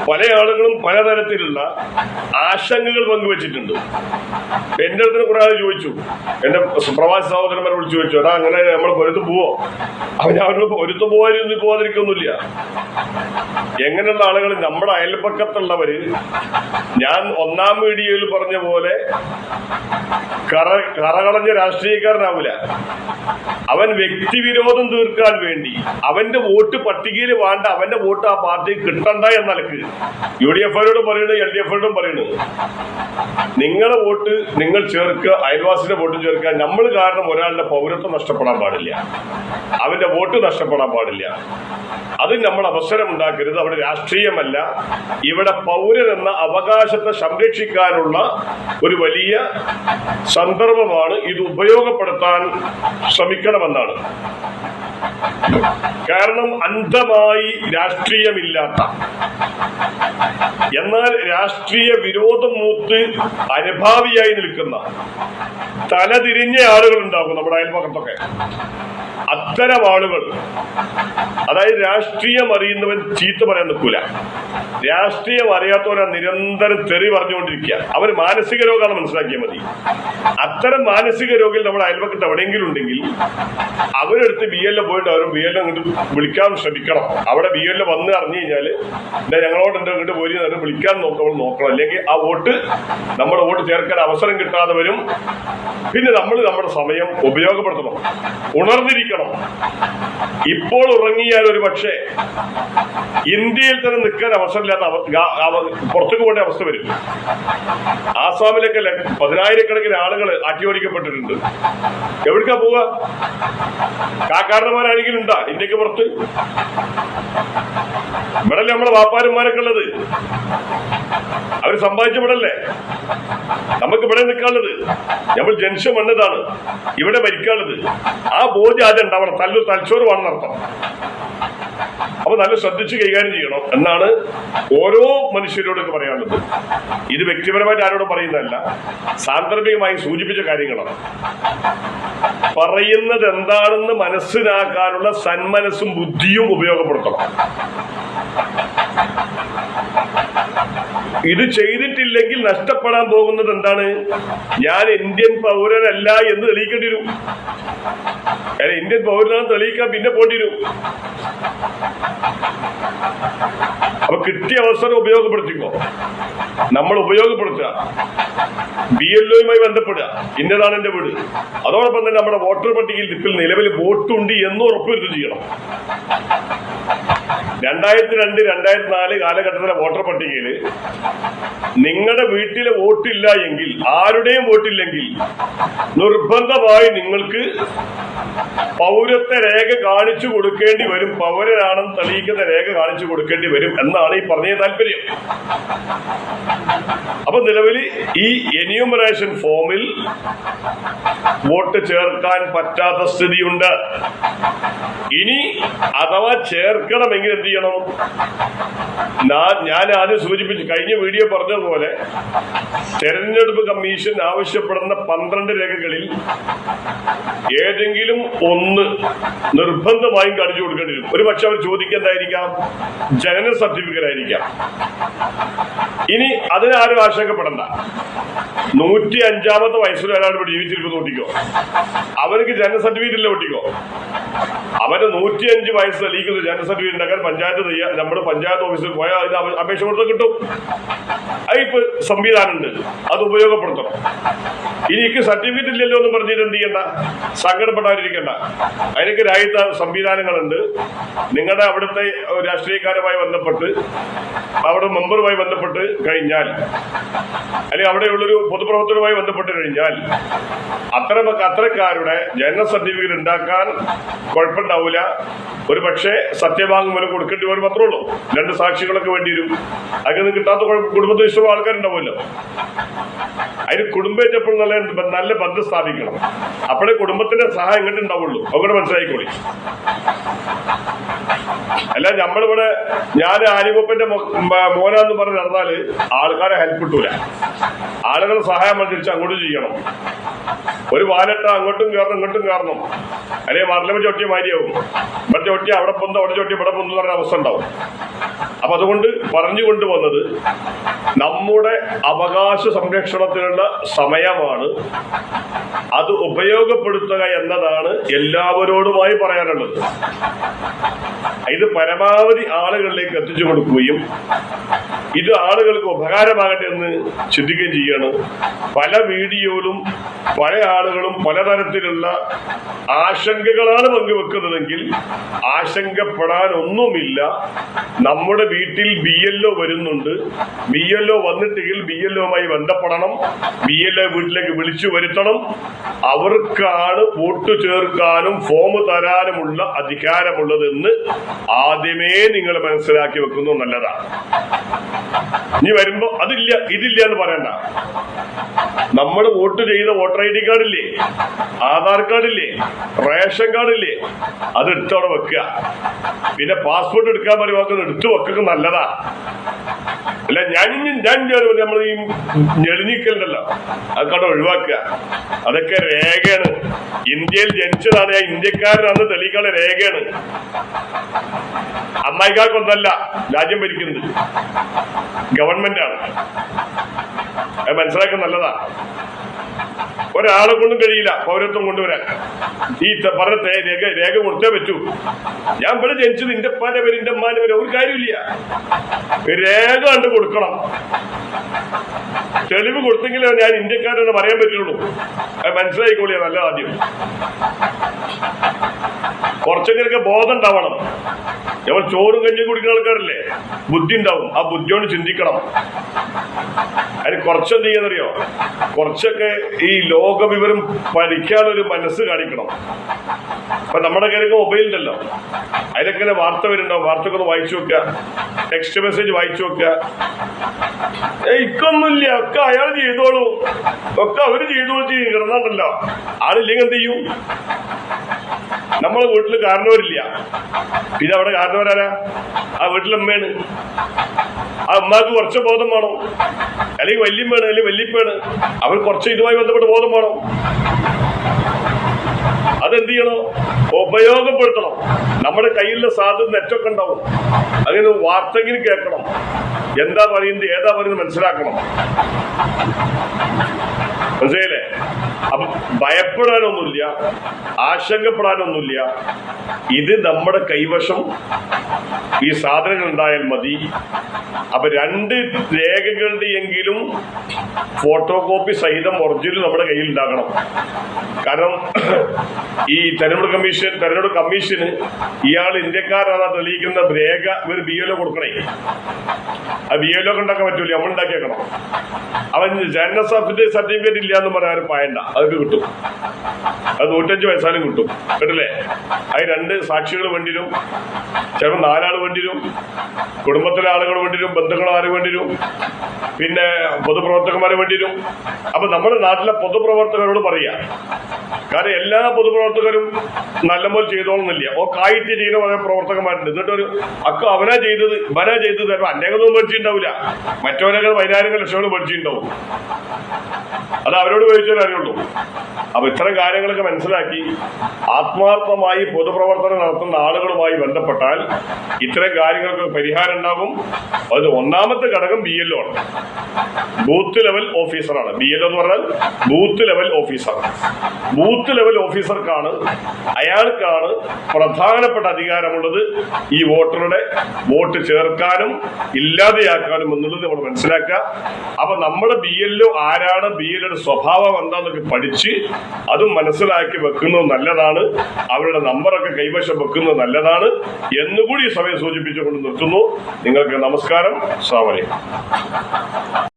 പല ആളുകളും പലതരത്തിലുള്ള ആശങ്കകൾ പങ്കുവച്ചിട്ടുണ്ട്. എന്റെ അടുത്ത് കുറെ ആൾ ചോദിച്ചു, എന്റെ പ്രവാസി സഹോദരന്മാരെ വിളിച്ചു ചോദിച്ചു, എടാ അങ്ങനെ നമ്മൾ പൊരുത്തു പോവോ? അവൻ അവരോട് പൊരുത്തു പോകാതിരിക്കൊന്നുമില്ല. എങ്ങനെയുള്ള ആളുകൾ നമ്മുടെ അയൽപക്കത്തുള്ളവര്, ഞാൻ ഒന്നാം വീഡിയോയിൽ പറഞ്ഞ പോലെ കറകളഞ്ഞ രാഷ്ട്രീയക്കാരനാവില്ല. അവൻ വ്യക്തിവിരോധം തീർക്കാൻ വേണ്ടി അവന്റെ വോട്ട് പട്ടികയിൽ വേണ്ട, അവന്റെ വോട്ട് ആ പാർട്ടി കിട്ടണ്ട എന്ന നിലക്ക് UDF-കാരോടും പറയുന്നത്, LDF-കാരോടും പറയുന്നത്, നിങ്ങളുടെ വോട്ട് നിങ്ങൾ ചേർക്കുക, അയൽവാസിന്റെ വോട്ട് ചേർക്കുക. നമ്മൾ കാരണം ഒരാളുടെ പൗരത്വം നഷ്ടപ്പെടാൻ പാടില്ല, അവന്റെ വോട്ട് നഷ്ടപ്പെടാൻ പാടില്ല. അത് നമ്മൾ അവസരം ഉണ്ടാക്കരുത്. അവിടെ രാഷ്ട്രീയമല്ല, ഇവിടെ പൗരൻ എന്ന അവകാശത്തെ സംരക്ഷിക്കാനുള്ള ഒരു വലിയ സന്ദർഭമാണ്. ഇത് ഉപയോഗപ്പെടുത്താൻ ശ്രമിക്കണമെന്നാണ്. കാരണം അന്ധമായി രാഷ്ട്രീയമില്ലാത്ത, എന്നാൽ രാഷ്ട്രീയ വിരോധം മൂത്ത് അനുഭാവിയായി നിൽക്കുന്ന തലതിരിഞ്ഞ ആളുകൾ ഉണ്ടാകും നമ്മുടെ അയൽപക്കത്തൊക്കെ. അത്തരം ആളുകൾ, അതായത് രാഷ്ട്രീയം അറിയുന്നവൻ ചീത്ത പറയാൻ നിൽക്കൂല, രാഷ്ട്രീയം അറിയാത്തവരെ നിരന്തരം തെറി പറഞ്ഞുകൊണ്ടിരിക്കുക. അവർ മാനസിക രോഗമാണ്, മനസ്സിലാക്കിയാൽ മതി. അത്തരം മാനസിക രോഗികൾ നമ്മുടെ അയൽപക്കത്ത് എവിടെയെങ്കിലും ഉണ്ടെങ്കിൽ അവരെടുത്ത് BLO പോയിട്ട് അവർ BLO അങ്ങോട്ട് വിളിക്കാൻ ശ്രമിക്കണം. അവിടെ BLO വന്ന് അറിഞ്ഞു കഴിഞ്ഞാല് ഞങ്ങളോട് ഇങ്ങോട്ട് പോയി വിളിക്കാൻ നോക്കണം. അല്ലെങ്കിൽ ആ വോട്ട്, നമ്മുടെ വോട്ട് ചേർക്കാൻ അവസരം കിട്ടാതെ വരും. പിന്നെ നമ്മൾ നമ്മുടെ സമയം ഉപയോഗപ്പെടുത്തണം, ഉണർന്നിരിക്കണം. ഇപ്പോൾ ഉറങ്ങിയാൽ ഒരു പക്ഷേ ഇന്ത്യയിൽ തന്നെ നിൽക്കാൻ അവസരമില്ലാത്ത പുറത്തേക്ക് പോകേണ്ട അവസ്ഥ വരും. ആസാമിലൊക്കെ 10,000-കണക്കിന് ആളുകൾ അട്ടിയോടിക്കപ്പെട്ടിട്ടുണ്ട്. എവിടേക്കാ പോവുക? കാരണന്മാരാരെങ്കിലും ഉണ്ടാ ഇന്ത്യക്ക് പുറത്ത്? ഇവിടല്ലേ നമ്മുടെ വാപ്പാരന്മാരൊക്കെ ഉള്ളത്? അവർ സമ്പാദിച്ചവിടല്ലേ? നമുക്ക് ഇവിടെ നിൽക്കാനുള്ളത്. നമ്മൾ ജനിച്ചു വന്നതാണ്, ഇവിടെ മരിക്കാനുള്ളത്. ആ ബോധ്യം ആദ്യം ഉണ്ടാവണം. തലച്ചോറ് വേണമെന്നർത്ഥം. അപ്പൊ നല്ല ശ്രദ്ധിച്ച് കൈകാര്യം ചെയ്യണം എന്നാണ് ഓരോ മനുഷ്യരോടൊക്കെ പറയാനുള്ളത്. ഇത് വ്യക്തിപരമായിട്ട് ആരോടും പറയുന്നതല്ല, സാന്ദർഭികമായി സൂചിപ്പിച്ച കാര്യങ്ങളാണ്. പറയുന്നത് എന്താണെന്ന് മനസ്സിലാക്കാനുള്ള സന്മനസ്സും ബുദ്ധിയും ഉപയോഗപ്പെടുത്തണം. ഇത് ചെയ്തിട്ടില്ലെങ്കിൽ നഷ്ടപ്പെടാൻ പോകുന്നത് എന്താണ്? ഞാൻ ഇന്ത്യൻ പൗരനല്ല എന്ന് തെളിയിക്കേണ്ടി വരും. ഇന്ത്യൻ പൗരനാണെന്ന് തെളിയിക്കാൻ പിന്നെ പോണ്ടി വരും. അപ്പൊ കിട്ടിയ അവസരം ഉപയോഗപ്പെടുത്തിക്കോ. നമ്മൾ ഉപയോഗപ്പെടുത്തുക, BLO-യുമായി ബന്ധപ്പെടുക, ഇന്നതാണ് എന്റെ വീട്. അതോടൊപ്പം തന്നെ നമ്മുടെ വോട്ടർ പട്ടികയിൽ ഇപ്പോൾ നിലവിൽ വോട്ടുണ്ട് എന്ന് ഉറപ്പുവരുത്തുകയും ചെയ്യണം. 2002, 2004 കാലഘട്ടത്തിലെ വോട്ടർ പട്ടികയിൽ നിങ്ങളുടെ വീട്ടിലെ വോട്ടില്ല എങ്കിൽ, ആരുടെയും വോട്ടില്ലെങ്കിൽ, നിർബന്ധമായി നിങ്ങൾക്ക് പൗരത്വ രേഖ കാണിച്ചു കൊടുക്കേണ്ടി വരും. പൗരനാണെന്ന് തെളിയിക്കുന്ന രേഖ കാണിച്ചു കൊടുക്കേണ്ടി വരും എന്നാണ് ഈ പറഞ്ഞ താല്പര്യം. അപ്പൊ നിലവിൽ ഈ എന്യൂമറേഷൻ ഫോമിൽ വോട്ട് ചേർക്കാൻ പറ്റാത്ത സ്ഥിതിയുണ്ട്. ഇനി അഥവാ ചേർക്കണമെങ്കിൽ എന്ത് ചെയ്യണം? ഞാൻ ആദ്യം സൂചിപ്പിച്ചു, കഴിഞ്ഞ വീഡിയോ പറഞ്ഞതുപോലെ തെരഞ്ഞെടുപ്പ് കമ്മീഷൻ ആവശ്യപ്പെടുന്ന 12 രേഖകളിൽ ഏതെങ്കിലും ഒന്ന് നിർബന്ധമായും കാണിച്ചു കൊടുക്കേണ്ടി വരും. ഒരു പക്ഷെ അവർ ചോദിക്കുന്നതായിരിക്കാം, ജനന സർട്ടിഫിക്കറ്റ് ആയിരിക്കാം. ഇനി അതിനാരും ആശങ്കപ്പെടണ്ട. 105-ാമത്തെ വയസ്സിൽ ഒരാൾ ഇവിടെ ജീവിച്ചിരിക്കുന്നു ഒട്ടിക്കോ, അവർക്ക് ജനന സർട്ടിഫിക്കറ്റ് ഇല്ല ഒട്ടിക്കോ. അവന് 105 വയസ്സ് തെളിയിക്കുന്ന ജനന സർട്ടിഫിക്കറ്റ് ഉണ്ടാക്കാൻ നമ്മുടെ പഞ്ചായത്ത് ഓഫീസിൽ പോയാൽ അതിന് അപേക്ഷ കൊടുത്താൽ കിട്ടും. അതിപ്പോ സംവിധാനമുണ്ട്, അത് ഉപയോഗപ്പെടുത്തണം. എനിക്ക് സർട്ടിഫിക്കറ്റ് ഇല്ലല്ലോ എന്ന് പറഞ്ഞിട്ട് എന്ത് ചെയ്യണ്ട, സങ്കടപ്പെടാതിരിക്കണ്ട. അതിനൊക്കെ രാജ്യത്തെ സംവിധാനങ്ങളുണ്ട്. നിങ്ങളുടെ അവിടുത്തെ രാഷ്ട്രീയക്കാരുമായി ബന്ധപ്പെട്ട്, അവിടെ മെമ്പറുമായി ബന്ധപ്പെട്ട് കഴിഞ്ഞാൽ, അല്ലെങ്കിൽ അവിടെയുള്ളൊരു പൊതുപ്രവർത്തനവുമായി ബന്ധപ്പെട്ട് കഴിഞ്ഞാൽ അത്തരക്കാരുടെ ജനന സർട്ടിഫിക്കറ്റ് ഉണ്ടാക്കാൻ കുഴപ്പമുണ്ടാവില്ല. ഒരു പക്ഷേ സത്യവാങ്മൂലം കൊടുക്കേണ്ടി വരും, മാത്രമേ ഉള്ളൂ. 2 സാക്ഷികളൊക്കെ വേണ്ടി വരും. അങ്ങനെ കിട്ടാത്ത കുടുംബത്തിൽ ഇഷ്ടം ആൾക്കാരുണ്ടാവുമല്ലോ. അതിന് കുടുംബേറ്റപ്പോൾ നല്ല ബന്ധം സ്ഥാപിക്കണം. അപ്പോഴേ കുടുംബത്തിന്റെ സഹായം ഇങ്ങോട്ട് ഉണ്ടാവുള്ളൂ. അവിടെ മനസ്സിലായിക്കോളി. അല്ല നമ്മളിവിടെ ഞാൻ ആലിമുപ്പന്റെ മോനാന്ന് പറഞ്ഞ് നടന്നാല് ആൾക്കാരെ ഹെൽപ്പ് കിട്ടൂല. ആളുകളുടെ സഹായം തിരിച്ച് അങ്ങോട്ട് ചെയ്യണം. ഒരു വാലട്ട അങ്ങോട്ടും കയറണം ഇങ്ങോട്ടും കയറണം, അല്ലെങ്കിൽ മറലമ ചൊട്ടിയ മാരിയാവും. ഇവിടെ ചൊട്ടി അവിടെ പൊന്തു, അവിടെ ചൊട്ടി ഇവിടെ പൊന്തു പറഞ്ഞ അവസ്ഥ ഉണ്ടാവും. അപ്പൊ അതുകൊണ്ട് പറഞ്ഞു കൊണ്ടുവന്നത് നമ്മുടെ അവകാശ സംരക്ഷണത്തിനുള്ള സമയമാണ്. അത് ഉപയോഗപ്പെടുത്തുക എന്നതാണ് എല്ലാവരോടുമായി പറയാനുള്ളത്. ഇത് പരമാവധി ആളുകളിലേക്ക് എത്തിച്ചു കൊടുക്കുകയും ഇത് ആളുകൾക്ക് ഉപകാരമാകട്ടെ എന്ന് ചിന്തിക്കുകയും ചെയ്യാണ്. പല വീഡിയോയിലും പല ആളുകളും പലതരത്തിലുള്ള ആശങ്കകളാണ് പങ്കുവെക്കുന്നതെങ്കിൽ ആശങ്കപ്പെടാൻ ഒന്നുമില്ല. നമ്മുടെ വീട്ടിൽ BLO വരുന്നുണ്ട്. BLO വന്നിട്ടെങ്കിൽ BLOയുമായി ബന്ധപ്പെടണം. BLO വീട്ടിലേക്ക് വിളിച്ചു വരുത്തണം. അവർക്കാണ് വോട്ട് ചേർക്കാനും ഫോം തരാനുമുള്ള അധികാരമുള്ളതെന്ന് ആദ്യമേ നിങ്ങൾ മനസ്സിലാക്കി വെക്കുന്നത് നല്ലതാണ്. ഇനി വരുമ്പോ അതില്ല ഇതില്ല എന്ന് പറയണ്ട. നമ്മൾ വോട്ട് ചെയ്ത വോട്ടർ ID കാർഡില്ലേ, ആധാർ കാർഡില്ലേ, റേഷൻ കാർഡില്ലേ, അത് എടുത്തോടെ വെക്കുക. പിന്നെ പാസ്പോർട്ട് എടുക്കാൻ പറയുമ്പോൾ എടുത്തു വെക്കുക നല്ലതാ. അല്ല ഞാൻ നമ്മൾ ഈ ഞെളിഞ്ഞിക്കലുണ്ടല്ലോ അതൊക്കെ ഒഴിവാക്കുക. അതൊക്കെ രേഖയാണ്. ഇന്ത്യയിൽ ജനിച്ചതാണ്, ഞാൻ ഇന്ത്യക്കാരനാണെന്ന് തെളിയിക്കാനുള്ള രേഖയാണ്. അമ്മായിക്കാർക്കൊന്നല്ല രാജ്യം ഭരിക്കുന്നത്, ഗവൺമെന്റാണ്. അത് മനസ്സിലാക്കുന്നത് നല്ലതാ. ഒരാളെ കൊണ്ടും കഴിയില്ല പൗരത്വം കൊണ്ടുവരാൻ. ഈ പറഞ്ഞ രേഖ കൊടുത്തേ പറ്റൂ. ഞാൻ ഇവിടെ ജനിച്ചത് എന്റെ ഉപ്പാന്റെ പേര് എന്റെ അമ്മാന്റെ പേര് ഒരു കാര്യമില്ല. രേഖ കണ്ട് കൊടുക്കണം. തെളിവ് കൊടുത്തെങ്കിലേ ഞാൻ ഇന്ത്യക്കാരെന്ന് പറയാൻ പറ്റുള്ളൂ. അത് മനസ്സിലായിക്കോളിയാ നല്ല ആദ്യം. കുറച്ചെങ്കിലൊക്കെ ബോധം ഉണ്ടാവണം. നമ്മൾ ചോറും കഞ്ഞിയും കുടിക്കുന്ന ആൾക്കാരല്ലേ, ബുദ്ധി ഉണ്ടാവും. ആ ബുദ്ധിയോട് ചിന്തിക്കണം. അതിന് കുറച്ചെന്ത് ചെയ്യാന്നറിയോ, കുറച്ചൊക്കെ ഈ ലോകവിവരം പഠിക്കാനൊരു മനസ്സ് കാണിക്കണം. അപ്പൊ നമ്മുടെ കയ്യിലൊക്കെ മൊബൈൽ ഉണ്ടല്ലോ, അതിലൊക്കെ വാർത്ത വരുന്നുണ്ടാവും. വാർത്തയൊക്കെ ഒന്ന് വായിച്ചു വെക്കുക, ടെക്സ്റ്റ് മെസ്സേജ് വായിച്ചു വെക്കുക. ഇക്കൊന്നുമില്ല, ഒക്കെ അയാൾ ചെയ്തോളൂ, ഒക്കെ അവര് ചെയ്തോളൂ കിടന്നാണ്ടല്ലോ. ആളില്ലെങ്കിൽ എന്ത് ചെയ്യും? നമ്മളെ വീട്ടില് കാരണവരില്ല, പിന്നെ അവിടെ കാരണവരാരാ? ആ വീട്ടിലെ അമ്മയാണ്. ആ അമ്മക്ക് കുറച്ച് ബോധം വേണം. അല്ലെങ്കിൽ വല്യമ്മയാണ്, അല്ലെങ്കിൽ വല്യപ്പയാണ്. അവർ കുറച്ച് ഇതുമായി ബന്ധപ്പെട്ട് ബോധം വേണം. അതെന്ത് ചെയ്യണം? ഉപയോഗപ്പെടുത്തണം. നമ്മുടെ കയ്യിലുള്ള സാധനം നെറ്റൊക്കെ ഉണ്ടാവും. അങ്ങനെ വാർത്തെങ്കിലും കേൾക്കണം. എന്താ പറയുന്നത്, ഏതാ പറയുന്നത് മനസ്സിലാക്കണം. മനസ്സിലായില്ലേ? അപ്പൊ ഭയപ്പെടാനൊന്നുമില്ല, ആശങ്കപ്പെടാനൊന്നുമില്ല. ഇത് നമ്മുടെ കൈവശം ഈ സാധനങ്ങൾ ഉണ്ടായാൽ മതി. അപ്പൊ 2 രേഖകളുടെയെങ്കിലും ഫോട്ടോ കോപ്പി സഹിതം ഒറിജിനൽ നമ്മുടെ കയ്യിൽ ഉണ്ടാകണം. കാരണം ഈ തെരഞ്ഞെടുപ്പ് കമ്മീഷന് ഇയാൾ ഇന്ത്യക്കാരാണ് തെളിയിക്കുന്ന രേഖ ഇവർ BLO കൊടുക്കണേ. ആ BLO ഉണ്ടാക്കാൻ പറ്റൂല, നമ്മൾ ഉണ്ടാക്കിയേക്കണം. അവൻ ജനന സർട്ടിഫിക്കറ്റ് ഇല്ല എന്ന് പറയാൻ പായണ്ട, അതൊക്കെ കിട്ടും. അത് 105 വയസ്സാലും കിട്ടും, കേട്ടില്ലേ? അത് 2 സാക്ഷികൾ വേണ്ടിരും, ചിലപ്പോൾ 4 ആൾ വേണ്ടിരും, കുടുംബത്തിലെ ആളുകൾ വേണ്ടിരും, ബന്ധുക്കളാര് വേണ്ടിരും, പിന്നെ പൊതുപ്രവർത്തകന്മാരെ വേണ്ടിരും. അപ്പൊ നമ്മുടെ നാട്ടിലെ പൊതുപ്രവർത്തകരോട് പറയാ, കാരണം എല്ലാ പൊതുപ്രവർത്തകരും നല്ലപോലെ ചെയ്തോളുന്നില്ല. കായിട്ട് ചെയ്യുന്ന കുറെ പ്രവർത്തകന്മാരുണ്ട്. എന്നിട്ടൊരു അവനാ ചെയ്തത് ചിലപ്പോൾ അന്നേകൊന്നും മേടിച്ചിട്ടുണ്ടാവില്ല, മറ്റവരൊക്കെ 10,000 ലക്ഷങ്ങൾ മേടിച്ചിട്ടുണ്ടാവും. അത് അവരോട് ചോദിച്ചാലേ അറിയുള്ളൂ. അപ്പൊ ഇത്തരം കാര്യങ്ങളൊക്കെ മനസ്സിലാക്കി ആത്മാർത്ഥമായി പൊതുപ്രവർത്തനം നടത്തുന്ന ആളുകളുമായി ബന്ധപ്പെട്ടാൽ ഇത്തരം കാര്യങ്ങൾക്ക് പരിഹാരം ഉണ്ടാകും. അത് ഒന്നാമത്തെ ഘടകം BLO ആണ്, ബൂത്ത് ലെവൽ ഓഫീസറാണ്. BLO എന്ന് പറഞ്ഞാൽ booth level officer. Booth level ഓഫീസർക്കാണ്, അയാൾക്കാണ് പ്രധാനപ്പെട്ട അധികാരമുള്ളത് ഈ വോട്ടറുടെ വോട്ട് ചേർക്കാനും ഇല്ലാതെയാക്കാനും എന്നുള്ളത് നമ്മൾ മനസ്സിലാക്കുക. അപ്പൊ നമ്മുടെ BLO ആരാണ്, BLOയുടെ സ്വഭാവം എന്താന്നൊക്കെ പഠിച്ച് അതും മനസ്സിലാക്കി വെക്കുന്നത് നല്ലതാണ്. അവരുടെ നമ്പറൊക്കെ കൈവശം വെക്കുന്നത് നല്ലതാണ് എന്നുകൂടി ഈ സമയം സൂചിപ്പിച്ചുകൊണ്ട് നിർത്തുന്നു. നിങ്ങൾക്ക് നമസ്കാരം. അസ്സലാമു അലൈക്കും.